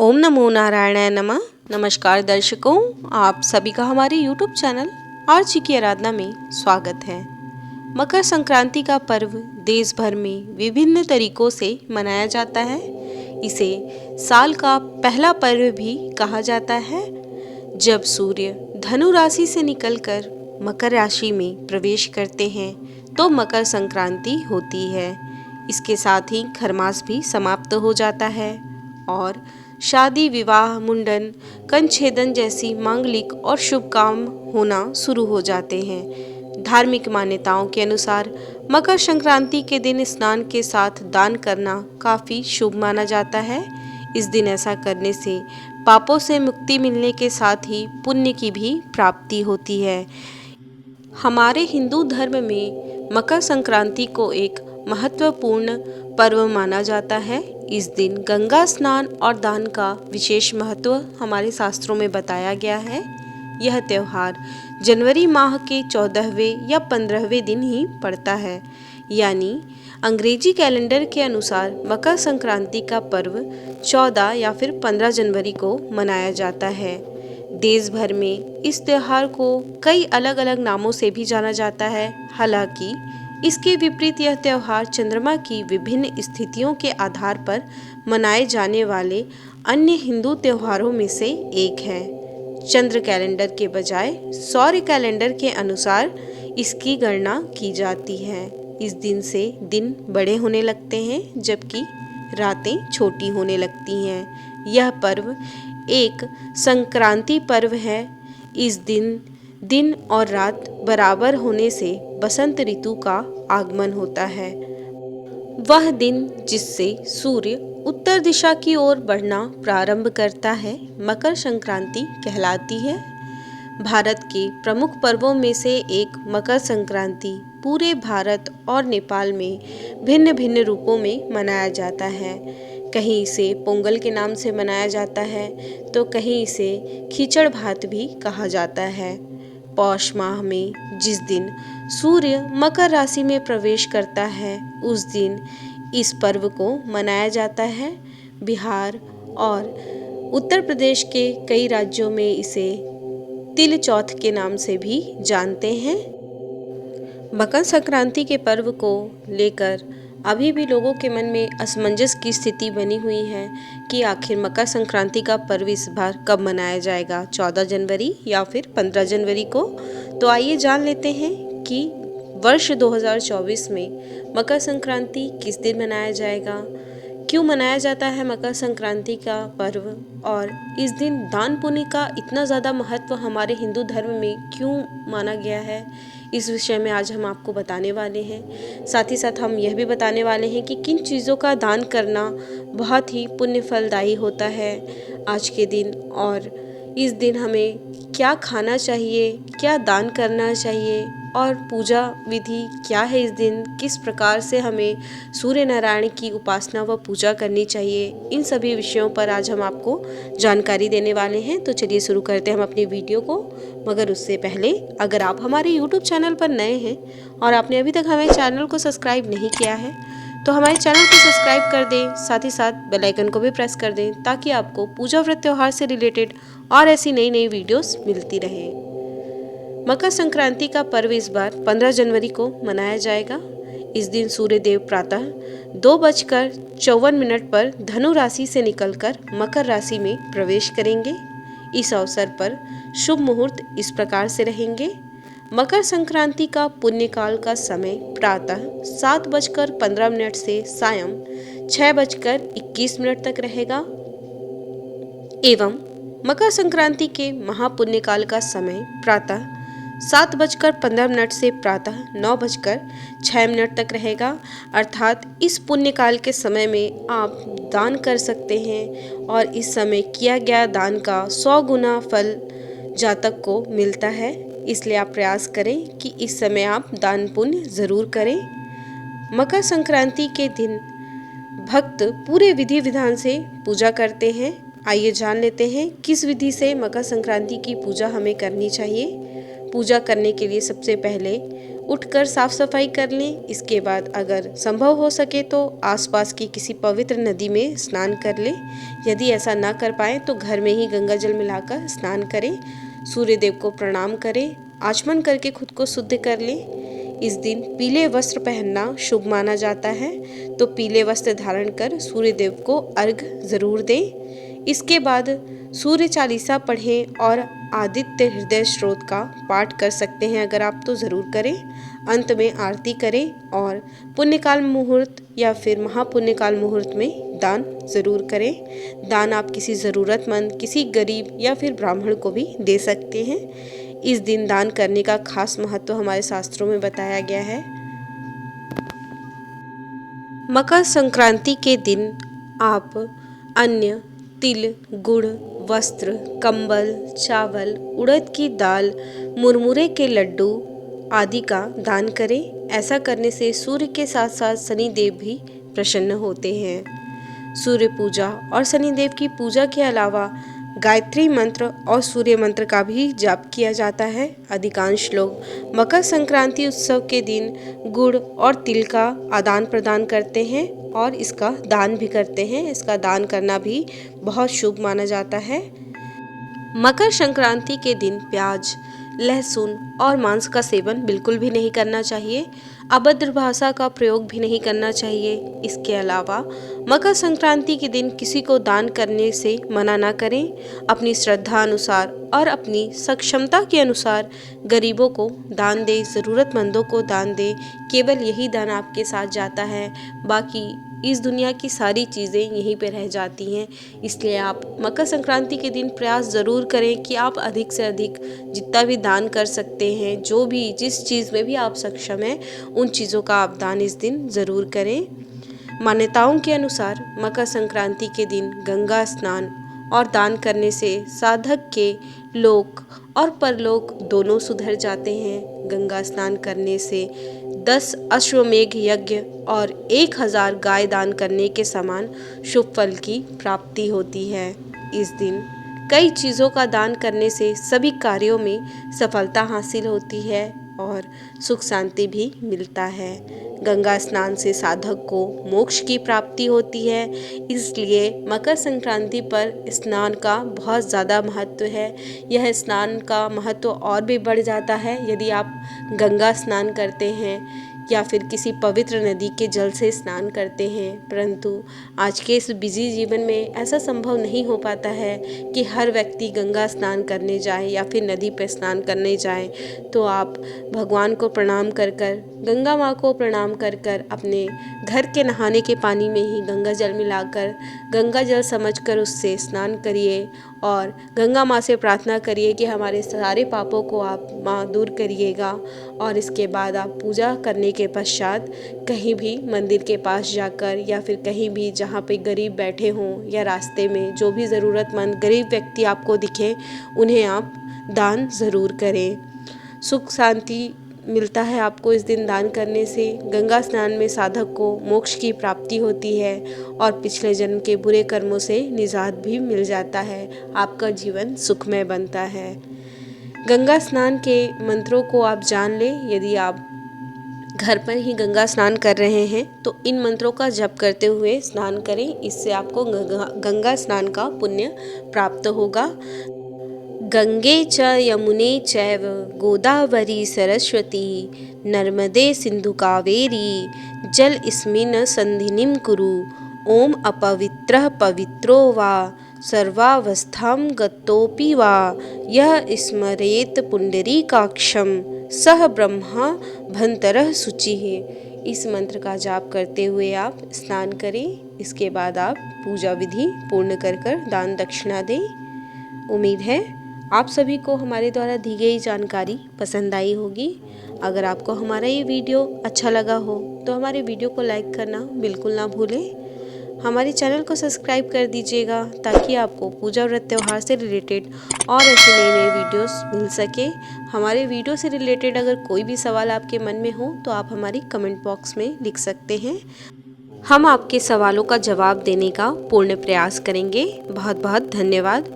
ओम नमो नारायणाय नमः। नमस्कार दर्शकों, आप सभी का हमारे YouTube चैनल आरजी की आराधना में स्वागत है। मकर संक्रांति का पर्व देश भर में विभिन्न तरीकों से मनाया जाता है। इसे साल का पहला पर्व भी कहा जाता है। जब सूर्य धनु राशि से निकलकर मकर राशि में प्रवेश करते हैं तो मकर संक्रांति होती है। इसके साथ ही खरमास भी समाप्त हो जाता है और शादी, विवाह, मुंडन, कंछेदन जैसी मांगलिक और शुभ काम होना शुरू हो जाते हैं। धार्मिक मान्यताओं के अनुसार मकर संक्रांति के दिन स्नान के साथ दान करना काफ़ी शुभ माना जाता है। इस दिन ऐसा करने से पापों से मुक्ति मिलने के साथ ही पुण्य की भी प्राप्ति होती है। हमारे हिंदू धर्म में मकर संक्रांति को एक महत्वपूर्ण पर्व माना जाता है। इस दिन गंगा स्नान और दान का विशेष महत्व हमारे शास्त्रों में बताया गया है। यह त्यौहार जनवरी माह के 14वें या 15वें दिन ही पड़ता है, यानी अंग्रेजी कैलेंडर के अनुसार मकर संक्रांति का पर्व 14 या फिर 15 जनवरी को मनाया जाता है। देश भर में इस त्यौहार को कई अलग अलग नामों से भी जाना जाता है। हालांकि इसके विपरीत यह त्यौहार चंद्रमा की विभिन्न स्थितियों के आधार पर मनाए जाने वाले अन्य हिंदू त्योहारों में से एक है। चंद्र कैलेंडर के बजाय सौर कैलेंडर के अनुसार इसकी गणना की जाती है। इस दिन से दिन बड़े होने लगते हैं जबकि रातें छोटी होने लगती हैं। यह पर्व एक संक्रांति पर्व है। इस दिन दिन और रात बराबर होने से बसंत ऋतु का आगमन होता है। वह दिन जिससे सूर्य उत्तर दिशा की ओर बढ़ना प्रारंभ करता है मकर संक्रांति कहलाती है। भारत के प्रमुख पर्वों में से एक मकर संक्रांति पूरे भारत और नेपाल में भिन्न भिन्न रूपों में मनाया जाता है। कहीं इसे पोंगल के नाम से मनाया जाता है तो कहीं इसे खिचड़ भात भी कहा जाता है। पौष माह में जिस दिन सूर्य मकर राशि में प्रवेश करता है उस दिन इस पर्व को मनाया जाता है। बिहार और उत्तर प्रदेश के कई राज्यों में इसे तिल चौथ के नाम से भी जानते हैं। मकर संक्रांति के पर्व को लेकर अभी भी लोगों के मन में असमंजस की स्थिति बनी हुई है कि आखिर मकर संक्रांति का पर्व इस बार कब मनाया जाएगा, 14 जनवरी या फिर 15 जनवरी को। तो आइए जान लेते हैं कि वर्ष 2024 में मकर संक्रांति किस दिन मनाया जाएगा, क्यों मनाया जाता है मकर संक्रांति का पर्व, और इस दिन दान पुण्य का इतना ज़्यादा महत्व हमारे हिंदू धर्म में क्यों माना गया है। इस विषय में आज हम आपको बताने वाले हैं। साथ ही साथ हम यह भी बताने वाले हैं कि किन चीज़ों का दान करना बहुत ही पुण्य फलदायी होता है आज के दिन, और इस दिन हमें क्या खाना चाहिए, क्या दान करना चाहिए और पूजा विधि क्या है इस दिन, किस प्रकार से हमें सूर्य नारायण की उपासना व पूजा करनी चाहिए। इन सभी विषयों पर आज हम आपको जानकारी देने वाले हैं। तो चलिए शुरू करते हैं हम अपनी वीडियो को। मगर उससे पहले अगर आप हमारे YouTube चैनल पर नए हैं और आपने अभी तक हमारे चैनल को सब्सक्राइब नहीं किया है तो हमारे चैनल को सब्सक्राइब कर दें, साथ ही साथ बेल आइकन को भी प्रेस कर दें ताकि आपको पूजा व्रत त्यौहार से रिलेटेड और ऐसी नई नई वीडियोस मिलती रहे। मकर संक्रांति का पर्व इस बार 15 जनवरी को मनाया जाएगा। इस दिन सूर्य देव प्रातः 2:54 पर धनु राशि से निकलकर मकर राशि में प्रवेश करेंगे। इस अवसर पर शुभ मुहूर्त इस प्रकार से रहेंगे। मकर संक्रांति का पुण्यकाल का समय प्रातः 7:15 से सायं 6:21 तक रहेगा एवं मकर संक्रांति के महापुण्यकाल का समय प्रातः 7:15 से प्रातः 9:06 तक रहेगा। अर्थात इस पुण्यकाल के समय में आप दान कर सकते हैं और इस समय किया गया दान का 100 गुना फल जातक को मिलता है। इसलिए आप प्रयास करें कि इस समय आप दान पुण्य ज़रूर करें। मकर संक्रांति के दिन भक्त पूरे विधि विधान से पूजा करते हैं। आइए जान लेते हैं किस विधि से मकर संक्रांति की पूजा हमें करनी चाहिए। पूजा करने के लिए सबसे पहले उठकर साफ सफाई कर लें। इसके बाद अगर संभव हो सके तो आसपास की किसी पवित्र नदी में स्नान कर लें। यदि ऐसा ना कर पाएँ तो घर में ही गंगा जल मिलाकर स्नान करें। सूर्य देव को प्रणाम करें, आचमन करके खुद को शुद्ध कर लें। इस दिन पीले वस्त्र पहनना शुभ माना जाता है, तो पीले वस्त्र धारण कर सूर्य देव को अर्घ्य जरूर दें। इसके बाद सूर्य चालीसा पढ़ें और आदित्य हृदय स्त्रोत का पाठ कर सकते हैं, अगर आप तो ज़रूर करें। अंत में आरती करें और पुण्यकाल मुहूर्त या फिर महापुण्यकाल मुहूर्त में दान ज़रूर करें। दान आप किसी ज़रूरतमंद, किसी गरीब या फिर ब्राह्मण को भी दे सकते हैं। इस दिन दान करने का खास महत्व हमारे शास्त्रों में बताया गया है। मकर संक्रांति के दिन आप अन्न, तिल, गुड़, वस्त्र, कंबल, चावल, उड़द की दाल, मुरमुरे के लड्डू आदि का दान करें। ऐसा करने से सूर्य के साथ साथ शनि देव भी प्रसन्न होते हैं। सूर्य पूजा और शनि देव की पूजा के अलावा गायत्री मंत्र और सूर्य मंत्र का भी जाप किया जाता है। अधिकांश लोग मकर संक्रांति उत्सव के दिन गुड़ और तिल का आदान प्रदान करते हैं और इसका दान भी करते हैं। इसका दान करना भी बहुत शुभ माना जाता है। मकर संक्रांति के दिन प्याज, लहसुन और मांस का सेवन बिल्कुल भी नहीं करना चाहिए। अभद्र भाषा का प्रयोग भी नहीं करना चाहिए। इसके अलावा मकर संक्रांति के दिन किसी को दान करने से मना ना करें। अपनी श्रद्धा अनुसार और अपनी सक्षमता के अनुसार गरीबों को दान दें, ज़रूरतमंदों को दान दें। केवल यही दान आपके साथ जाता है, बाकी इस दुनिया की सारी चीज़ें यहीं पे रह जाती हैं। इसलिए आप मकर संक्रांति के दिन प्रयास ज़रूर करें कि आप अधिक से अधिक जितना भी दान कर सकते हैं, जो भी जिस चीज़ में भी आप सक्षम हैं, उन चीज़ों का आप दान इस दिन ज़रूर करें। मान्यताओं के अनुसार मकर संक्रांति के दिन गंगा स्नान और दान करने से साधक के लोक और परलोक दोनों सुधर जाते हैं। गंगा स्नान करने से 10 अश्वमेघ यज्ञ और 1000 गाय दान करने के समान शुभ फल की प्राप्ति होती है। इस दिन कई चीज़ों का दान करने से सभी कार्यों में सफलता हासिल होती है और सुख शांति भी मिलता है। गंगा स्नान से साधक को मोक्ष की प्राप्ति होती है, इसलिए मकर संक्रांति पर स्नान का बहुत ज़्यादा महत्व है। यह स्नान का महत्व और भी बढ़ जाता है यदि आप गंगा स्नान करते हैं या फिर किसी पवित्र नदी के जल से स्नान करते हैं। परंतु आज के इस बिजी जीवन में ऐसा संभव नहीं हो पाता है कि हर व्यक्ति गंगा स्नान करने जाए या फिर नदी पर स्नान करने जाए। तो आप भगवान को प्रणाम कर कर, गंगा माँ को प्रणाम कर कर अपने घर के नहाने के पानी में ही गंगा जल मिलाकर, गंगा जल समझकर उससे स्नान करिए और गंगा माँ से प्रार्थना करिए कि हमारे सारे पापों को आप माँ दूर करिएगा। और इसके बाद आप पूजा करने के पश्चात कहीं भी मंदिर के पास जाकर या फिर कहीं भी जहाँ पे गरीब बैठे हों या रास्ते में जो भी ज़रूरतमंद गरीब व्यक्ति आपको दिखे, उन्हें आप दान ज़रूर करें। सुख शांति मिलता है आपको इस दिन दान करने से। गंगा स्नान में साधक को मोक्ष की प्राप्ति होती है और पिछले जन्म के बुरे कर्मों से निजात भी मिल जाता है। आपका जीवन सुखमय बनता है। गंगा स्नान के मंत्रों को आप जान लें। यदि आप घर पर ही गंगा स्नान कर रहे हैं तो इन मंत्रों का जप करते हुए स्नान करें। इससे आपको गंगा स्नान का पुण्य प्राप्त होगा। गंगे च यमुने चैव गोदावरी सरस्वती नर्मदे सिंधु कावेरी जल इस्मिन् सन्निधिं कुरु। ओम अपवित्रः पवित्रो वा सर्वावस्थां गतोऽपि वा यः स्मरेत पुंडरीकाक्षं सह ब्रह्मा भंतरः शुचिः। इस मंत्र का जाप करते हुए आप स्नान करें। इसके बाद आप पूजा विधि पूर्ण कर कर दान दक्षिणा दें। उम्मीद है आप सभी को हमारे द्वारा दी गई जानकारी पसंद आई होगी। अगर आपको हमारा ये वीडियो अच्छा लगा हो तो हमारे वीडियो को लाइक करना बिल्कुल ना भूलें। हमारे चैनल को सब्सक्राइब कर दीजिएगा ताकि आपको पूजा व्रत त्यौहार से रिलेटेड और ऐसे नए नए वीडियोस मिल सके। हमारे वीडियो से रिलेटेड अगर कोई भी सवाल आपके मन में हो तो आप हमारी कमेंट बॉक्स में लिख सकते हैं। हम आपके सवालों का जवाब देने का पूर्ण प्रयास करेंगे। बहुत बहुत धन्यवाद।